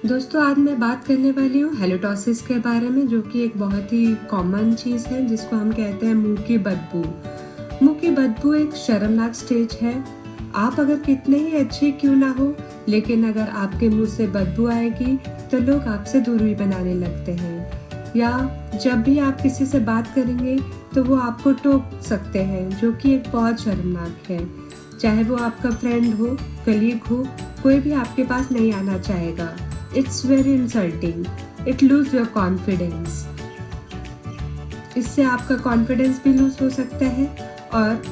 दोस्तों, आज मैं बात करने वाली हूँ हैलिटॉसिस के बारे में, जो कि एक बहुत ही कॉमन चीज़ है जिसको हम कहते हैं मुंह की बदबू। मुंह की बदबू एक शर्मनाक स्टेज है। आप अगर कितने ही अच्छे क्यों ना हो, लेकिन अगर आपके मुंह से बदबू आएगी तो लोग आपसे दूरी बनाने लगते हैं, या जब भी आप किसी से बात करेंगे तो वो आपको टोक सकते हैं, जो कि एक बहुत शर्मनाक है। चाहे वो आपका फ्रेंड हो, कलीग हो, कोई भी आपके पास नहीं आना चाहेगा। It's very insulting. It lose your confidence. इससे आपका कॉन्फिडेंस भी लूज हो सकता है और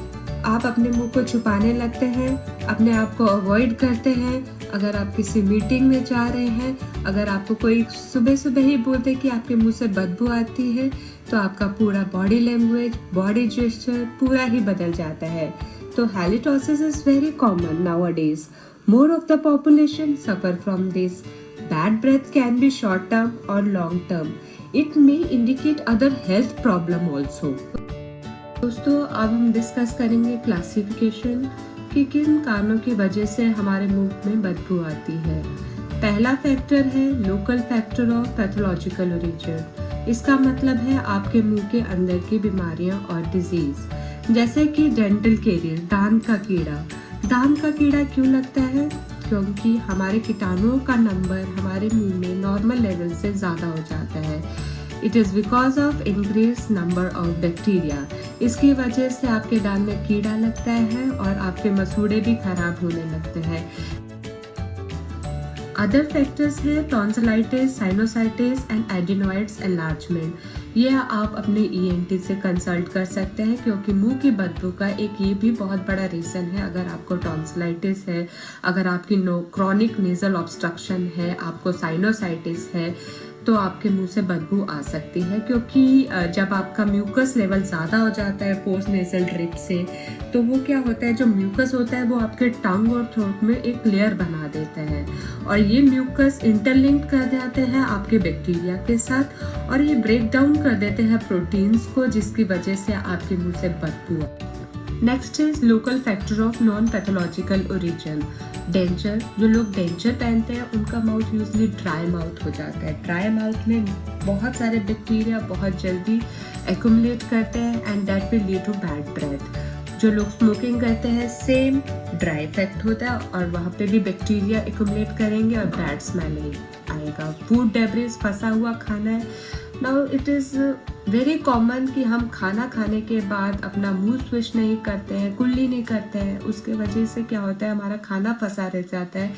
आप अपने मुंह को छुपाने लगते हैं, अपने आप को अवॉइड करते हैं। अगर आप किसी मीटिंग में जा रहे हैं, अगर आपको कोई सुबह सुबह ही बोलते कि आपके मुंह से बदबू आती है, तो आपका पूरा बॉडी लैंग्वेज, बॉडी जेस्चर पूरा ही बदल जाता है। तो halitosis is very common nowadays. More of the population suffer from this. Bad breath can be short term or long term. It may indicate other health problem also. दोस्तों, अब हम discuss करेंगे classification कि किन कारणों की वजह से हमारे मुंह में बदबू आती है। पहला फैक्टर है local factor of pathological origin. इसका मतलब है आपके मुंह के अंदर की बीमारियां और डिजीज, जैसे कि डेंटल कैरियर, दांत का कीड़ा। दांत का कीड़ा क्यों लगता है? क्योंकि हमारे कीटाणुओं का नंबर हमारे मुंह में नॉर्मल लेवल से ज़्यादा हो जाता है। It is because of increase number of bacteria. इसकी वजह से आपके दांत में कीड़ा लगता है और आपके मसूड़े भी खराब होने लगते हैं। अदर फैक्टर्स है tonsillitis, sinusitis and adenoids enlargement. ये आप अपने ENT से कंसल्ट कर सकते हैं, क्योंकि मुंह की बदबू का एक ये भी बहुत बड़ा रीज़न है। अगर आपको टॉन्सिलाइटिस है, अगर आपकी क्रॉनिक नेजल ऑब्स्ट्रक्शन है, आपको साइनोसाइटिस है, तो आपके मुंह से बदबू आ सकती है। क्योंकि जब आपका म्यूकस लेवल ज़्यादा हो जाता है पोस्ट नेजल ड्रिप से, तो वो क्या होता है, जो म्यूकस होता है वो आपके टंग और थ्रोट में एक लेयर बना देता है, और ये म्यूकस इंटरलिंक कर देते हैं आपके बैक्टीरिया के साथ, और ये ब्रेक डाउन कर देते हैं प्रोटीन्स को, जिसकी वजह से आपके मुंह से बदबू आती है। Next is local factor of non pathological origin. Denture, जो लोग डेंचर पहनते हैं उनका माउथ यूजली ड्राई माउथ हो जाता है। ड्राई माउथ में बहुत सारे बैक्टीरिया बहुत जल्दी एक्यूमुलेट करते हैं and that will lead to bad breath. जो लोग स्मोकिंग करते हैं, सेम ड्राई इफेक्ट होता है और वहाँ पे भी बैक्टीरिया एक्यूमुलेट करेंगे और बैड स्मेल आएगा। फूड डेब्रिस, फंसा हुआ खाना है। Now it is very common कि हम खाना खाने के बाद अपना मुंह स्विश नहीं करते हैं, कुल्ली नहीं करते हैं। उसके वजह से क्या होता है, हमारा खाना फंसा रह जाता है,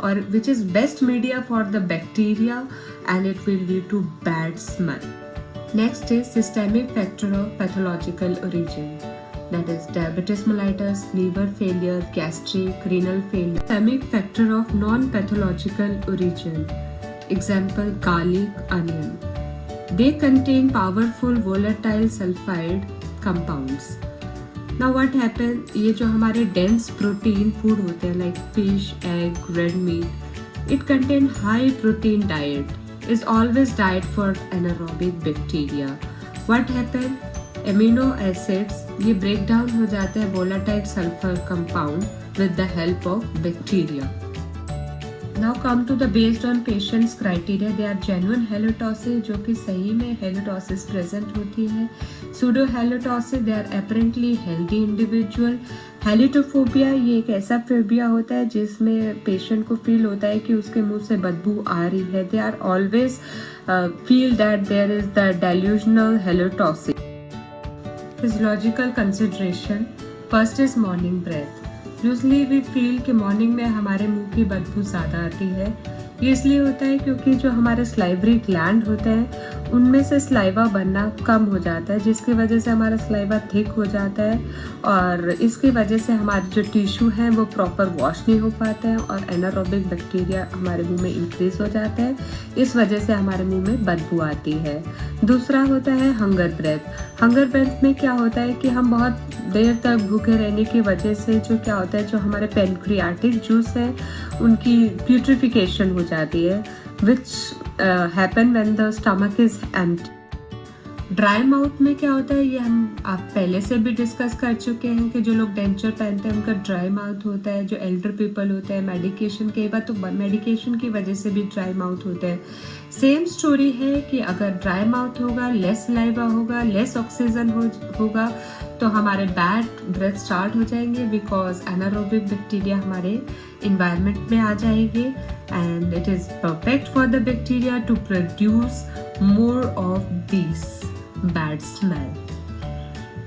और which is best media for the bacteria and it will lead to bad smell. Next is systemic factor of pathological origin, that is diabetes mellitus, liver failure, gastric, renal failure. Systemic factor of non-pathological origin. Example, garlic, onion. They contain powerful volatile sulfide compounds. Now what happens? ये जो हमारे dense protein food होते हैं like fish, egg, red meat, it contain high protein diet. Is always diet for anaerobic bacteria. What happens? Amino acids ये break down हो जाते हैं volatile sulphur compound with the help of bacteria. Now come to the based on patients criteria, they are genuine halitosis, जो कि सही में halitosis present होती है। Pseudo halitosis, they are apparently healthy individual. Halitophobia, ये एक ऐसा फोबिया होता है जिसमें पेशेंट को फील होता है कि उसके मुंह से बदबू आ रही है। They are always feel that there is the delusional halitosis. Physiological consideration. First is morning breath. Usually we feel कि morning में हमारे मुंह की बदबू ज़्यादा आती है। ये इसलिए होता है क्योंकि जो हमारे स्लाइवरी ग्लैंड होते हैं उनमें से स्लाइवा बनना कम हो जाता है, जिसकी वजह से हमारा स्लाइवा थिक हो जाता है, और इसकी वजह से हमारे जो टिश्यू हैं वो प्रॉपर वॉश नहीं हो पाते हैं और एनारोबिक बैक्टीरिया हमारे मुंह में इंक्रीज हो जाता है। इस वजह से हमारे मुंह में बदबू आती है। दूसरा होता है हंगर ब्रेथ। हंगर ब्रेथ में क्या होता है कि हम बहुत देर तक भूखे रहने की वजह से जो क्या होता है, जो हमारे पेनक्रियाटिक जूस है उनकी प्यूट्रिफिकेशन हो जाती है, which happen when the stomach is empty. Dry mouth में क्या होता है, ये हम आप पहले से भी डिस्कस कर चुके हैं कि जो लोग डेंचर पहनते हैं उनका ड्राई माउथ होता है, जो एल्डर पीपल होते हैं मेडिकेशन के बाद, तो मेडिकेशन की वजह से भी ड्राई माउथ होते हैं। सेम स्टोरी है कि अगर ड्राई माउथ होगा, लेस लाइवा होगा, लेस ऑक्सीजन होगा तो हमारे बैड ब्रेथ स्टार्ट हो जाएंगे, बिकॉज एनारोबिक बैक्टीरिया हमारे इन्वायरमेंट में आ जाएंगे and it is perfect for the bacteria to produce more of these bad smell.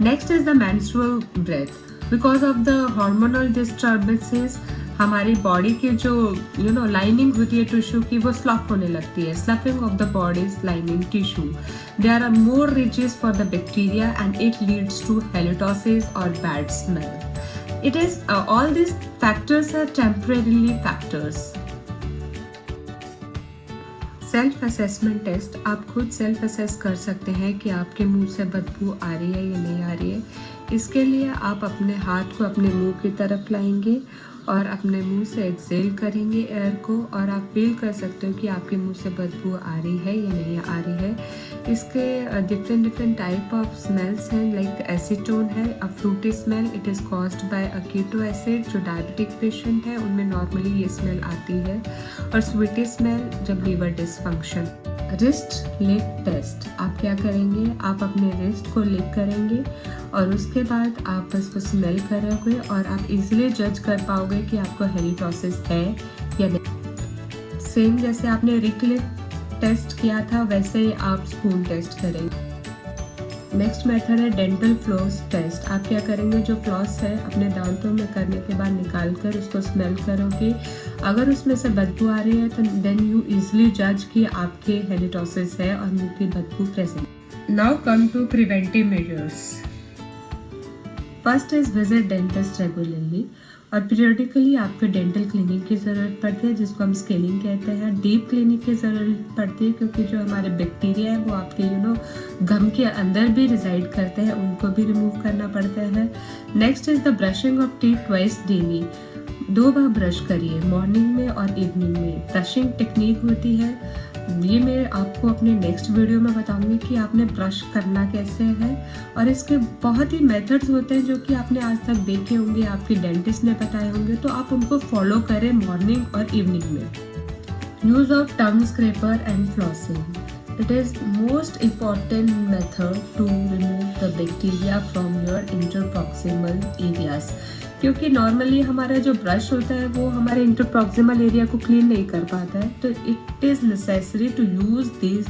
Next is the menstrual breath. Because of the hormonal disturbances, हमारी body की जो lining होती है टिश्यू की, वो स्लफ होने लगती है। Sloughing off the body's lining tissue, they are more riches for the bacteria and it leads to halitosis और bad smell. It is all this factors are temporarily factors. Self assessment test, आप खुद self assess कर सकते हैं कि आपके मुंह से बदबू आ रही है या नहीं आ रही है। इसके लिए आप अपने हाथ को अपने मुंह की तरफ लाएंगे और अपने मुंह से एक्सेल करेंगे एयर को, और आप फील कर सकते हो कि आपके मुंह से बदबू आ रही है या नहीं आ रही है। इसके डिफरेंट टाइप ऑफ स्मेल्स हैं, लाइक एसीटोन है, a fruity smell, it is caused by a keto acid. जो डायबिटिक पेशेंट है उनमें नॉर्मली ये स्मेल आती है। और स्वीटी स्मेल जब liver dysfunction. Wrist lick test, आप क्या करेंगे, आप अपने रिस्ट को लिक करेंगे और उसके बाद आप उसको स्मेल करोगे और आप इजीली जज कर पाओगे कि आपको हेलिटोसिस है या नहीं। सेम जैसे आपने रिक लिक टेस्ट किया था वैसे ही आप स्पून टेस्ट करेंगे। नेक्स्ट मेथड है डेंटल फ्लॉस टेस्ट। आप क्या करेंगे, जो फ्लॉस है अपने दांतों में करने के बाद निकाल कर उसको स्मेल करोगे। अगर उसमें से बदबू आ रही है तो देन यू इजीली जज कि आपके हेलिटोसिस है और मुंह की बदबू present. Now come to preventive measures. First is visit dentist regularly, और पीरियडिकली आपको डेंटल क्लीनिंग की ज़रूरत पड़ती है, जिसको हम स्केलिंग कहते हैं। डीप क्लीनिंग की ज़रूरत पड़ती है क्योंकि जो हमारे बैक्टीरिया है वो आपके गम के अंदर भी रिजाइड करते हैं, उनको भी रिमूव करना पड़ता है। Next is the brushing of teeth twice daily. 2 bar brush करिए, मॉर्निंग में और इवनिंग में। ब्रशिंग टेक्निक होती है, ये मैं आपको अपने नेक्स्ट वीडियो में बताऊंगी कि आपने ब्रश करना कैसे है, और इसके बहुत ही मेथड्स होते हैं जो कि आपने आज तक देखे होंगे, आपके डेंटिस्ट ने बताए होंगे, तो आप उनको फॉलो करें मॉर्निंग और इवनिंग में। Use of tongue scraper and flossing, it is most important method to remove the bacteria from your interproximal areas, क्योंकि नॉर्मली हमारा जो ब्रश होता है वो हमारे इंटरप्रॉक्सिमल एरिया को क्लीन नहीं कर पाता है, तो it is necessary to use this.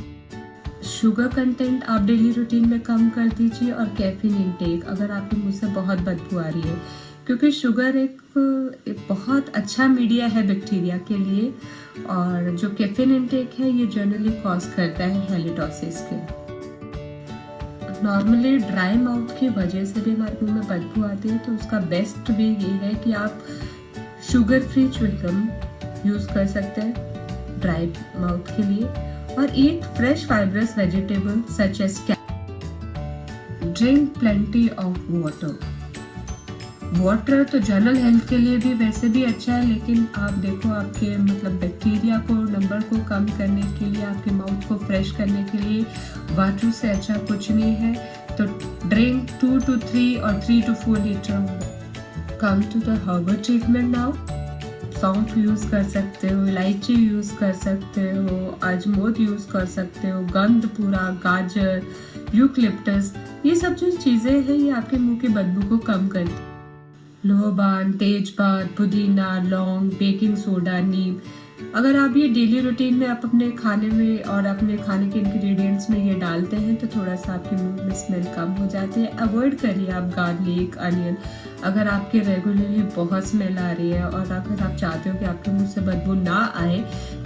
Sugar content आप डेली रूटीन में कम कर दीजिए, और कैफीन इनटेक, अगर आपके मुंह से बहुत बदबू आ रही है, क्योंकि शुगर एक बहुत अच्छा मीडिया है बैक्टीरिया के लिए, और जो कैफीन इनटेक है ये जनरली कॉज करता है हेलिटोसिस के। नॉर्मली ड्राई माउथ की वजह से भी हमारे मुंह में बदबू आती है, तो उसका बेस्ट वे ये है कि आप शुगर फ्री च्युइंगम यूज़ कर सकते हैं ड्राई माउथ के लिए, और eat fresh fibrous vegetable such as carrot. Drink plenty of water. Water तो जनरल हेल्थ के लिए भी वैसे भी अच्छा है, लेकिन आप देखो आपके बैक्टीरिया को नंबर को कम करने के लिए, आपके माउथ को फ्रेश करने के लिए वाटर से अच्छा कुछ नहीं है। तो ड्रिंक 2 to 3 और 3 to 4 litre. Come to the herbal treatment now. सौंफ यूज़ कर सकते हो, इलायची यूज़ कर सकते हो, अजमोद यूज़ कर सकते हो, गंधपूरा, गाजर, यूकलिप्टस, ये सब जो चीज़ें हैं ये आपके मुंह की बदबू को कम करती हैं। लोबान, तेजपात, पुदीना, लौंग, बेकिंग सोडा, नीम, अगर आप ये डेली रूटीन में आप अपने खाने में और अपने खाने के इंग्रेडिएंट्स में ये डालते हैं तो थोड़ा सा आपके मुंह में स्मेल कम हो जाती है। अवॉइड करिए आप गार्लिक, अनियन। अगर आपके रेगुलरली बहुत स्मेल आ रही है और अगर आप चाहते हो कि आपके मुंह से बदबू ना आए,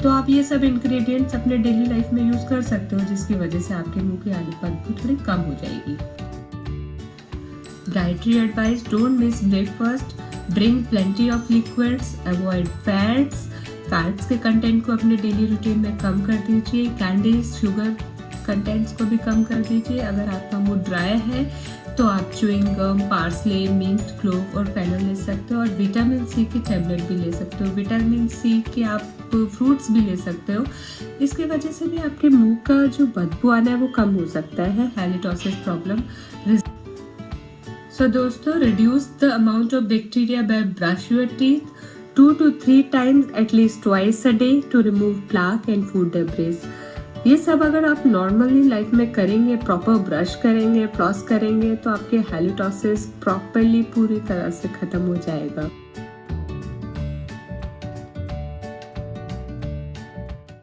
तो आप ये सब इंग्रेडिएंट्स अपने डेली लाइफ में यूज़ कर सकते हो, जिसकी वजह से आपके मुंह की बदबू थोड़ी कम हो जाएगी। Dietary advice: don't miss breakfast, drink plenty of liquids, avoid fats के कंटेंट को अपने डेली रूटीन में कम कर दीजिए। कैंडीज, शुगर कंटेंट्स को भी कम कर दीजिए। अगर आपका मूड ड्राई है तो आप chewing gum, parsley, mint, clove और फेनल ले सकते हो और विटामिन सी की टैबलेट भी ले सकते हो। विटामिन सी के आप फ्रूट्स भी ले सकते हो। इसकी वजह से भी आपके मुंह का जो बदबू आना है वो कम हो सकता है। Halitosis problem. सो दोस्तों, reduce the amount of bacteria by brush your teeth 2 to 3 times at least twice a day to remove plaque and food debris। ये सब अगर आप नॉर्मली लाइफ में करेंगे, प्रॉपर ब्रश करेंगे, फ्लॉस करेंगे, तो आपके हैलिटोसिस प्रॉपरली पूरी तरह से खत्म हो जाएगा।